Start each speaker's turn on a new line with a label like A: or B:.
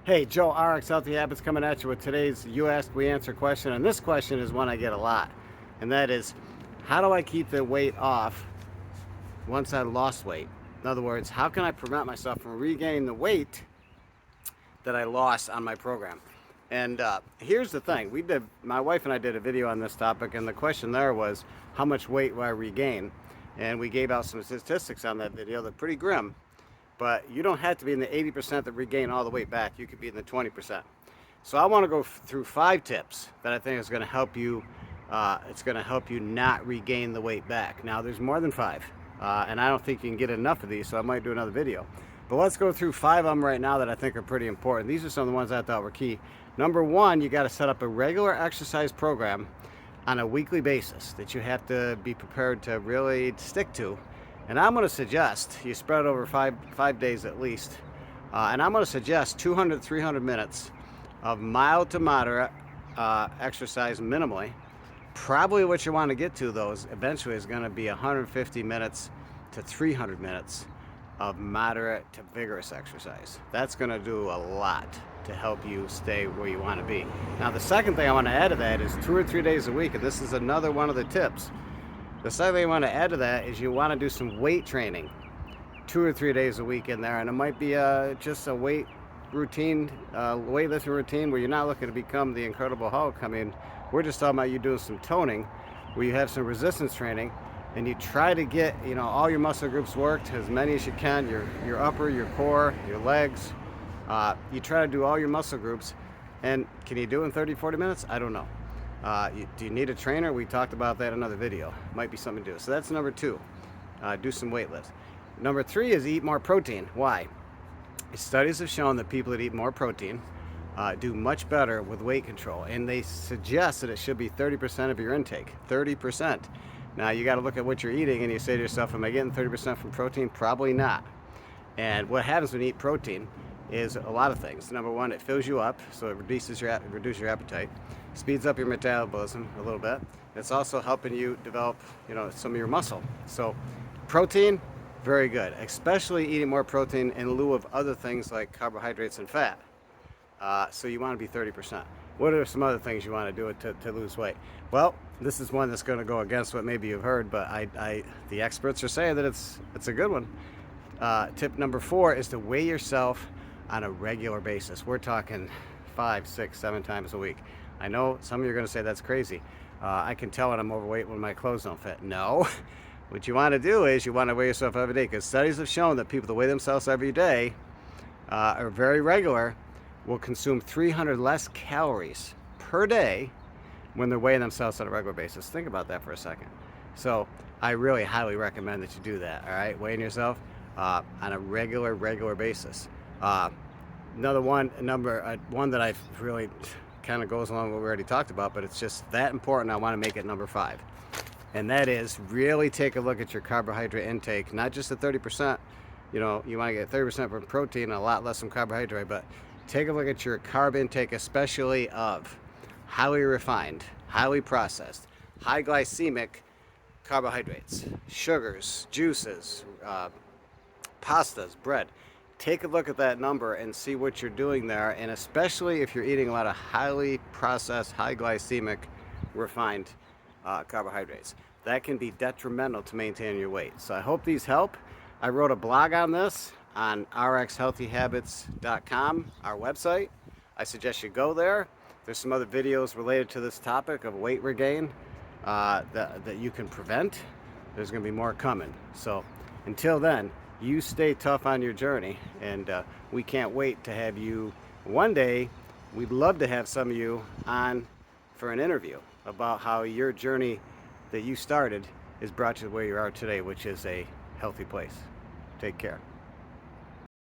A: Hey, Joe, RX Healthy Habits coming at you with today's You Ask, We Answer question. And this question is one I get a lot. And that is, how do I keep the weight off once I lost weight? In other words, how can I prevent myself from regaining the weight that I lost on my program? And here's the thing. My wife and I did a video on this topic, and the question there was, how much weight will I regain? And we gave out some statistics on that video. They're pretty grim. But you don't have to be in the 80% that regain all the weight back. You could be in the 20%. So I want to go through 5 tips that I think is going to help you. It's going to help you not regain the weight back. Now, there's more than 5, and I don't think you can get enough of these, so I might do another video. But let's go through 5 of them right now that I think are pretty important. These are some of the ones I thought were key. Number 1, you got to set up a regular exercise program on a weekly basis that you have to be prepared to really stick to. And I'm going to suggest you spread it over five days at least. And I'm going to suggest 200 to 300 minutes of mild to moderate exercise minimally. Probably what you want to get to, those eventually, is going to be 150 minutes to 300 minutes of moderate to vigorous exercise. That's going to do a lot to help you stay where you want to be. Now, the second thing I want to add to that is 2 or 3 days a week, and this is another one of the tips. The second thing you want to add to that is you want to do some weight training 2 or 3 days a week in there, and it might be just a weight routine, weightlifting routine where you're not looking to become the Incredible Hulk. I mean, we're just talking about you doing some toning where you have some resistance training and you try to get all your muscle groups worked, as many as you can, your upper, your core, your legs. You try to do all your muscle groups, and can you do it in 30-40 minutes? I don't know. Do you need a trainer? We talked about that in another video. Might be something to do. So that's number 2. Do some weight lifts. Number 3 is eat more protein. Why? Studies have shown that people that eat more protein do much better with weight control, and they suggest that it should be 30% of your intake. 30%. Now you got to look at what you're eating, and you say to yourself, am I getting 30% from protein? Probably not. And what happens when you eat protein is a lot of things. Number 1, it fills you up, so it reduces your appetite, speeds up your metabolism a little bit. It's also helping you develop, some of your muscle. So protein, very good, especially eating more protein in lieu of other things like carbohydrates and fat. So you want to be 30%. What are some other things you want to do to lose weight? Well, this is one that's going to go against what maybe you've heard, but the experts are saying that it's a good one. Tip number 4 is to weigh yourself on a regular basis. We're talking 5, 6, 7 times a week. I know some of you are going to say that's crazy. I can tell when I'm overweight when my clothes don't fit. No. What you want to do is you want to weigh yourself every day, because studies have shown that people that weigh themselves every day are very regular will consume 300 less calories per day when they're weighing themselves on a regular basis. Think about that for a second. So I really highly recommend that you do that. All right, weighing yourself on a regular basis. Another one, one that I've really kind of goes along with what we already talked about, but it's just that important. I want to make it number 5, and that is really take a look at your carbohydrate intake. Not just the 30%. You want to get 30% from protein and a lot less from carbohydrate, but take a look at your carb intake, especially of highly refined, highly processed, high glycemic carbohydrates, sugars, juices, pastas, bread. Take a look at that number and see what you're doing there, and especially if you're eating a lot of highly processed, high glycemic, refined carbohydrates. That can be detrimental to maintaining your weight. So I hope these help. I wrote a blog on this on RxHealthyHabits.com, our website. I suggest you go there. There's some other videos related to this topic of weight regain that you can prevent. There's going to be more coming. So until then, you stay tough on your journey, and we can't wait to have you one day. We'd love to have some of you on for an interview about how your journey that you started is brought you to where you are today, which is a healthy place. Take care.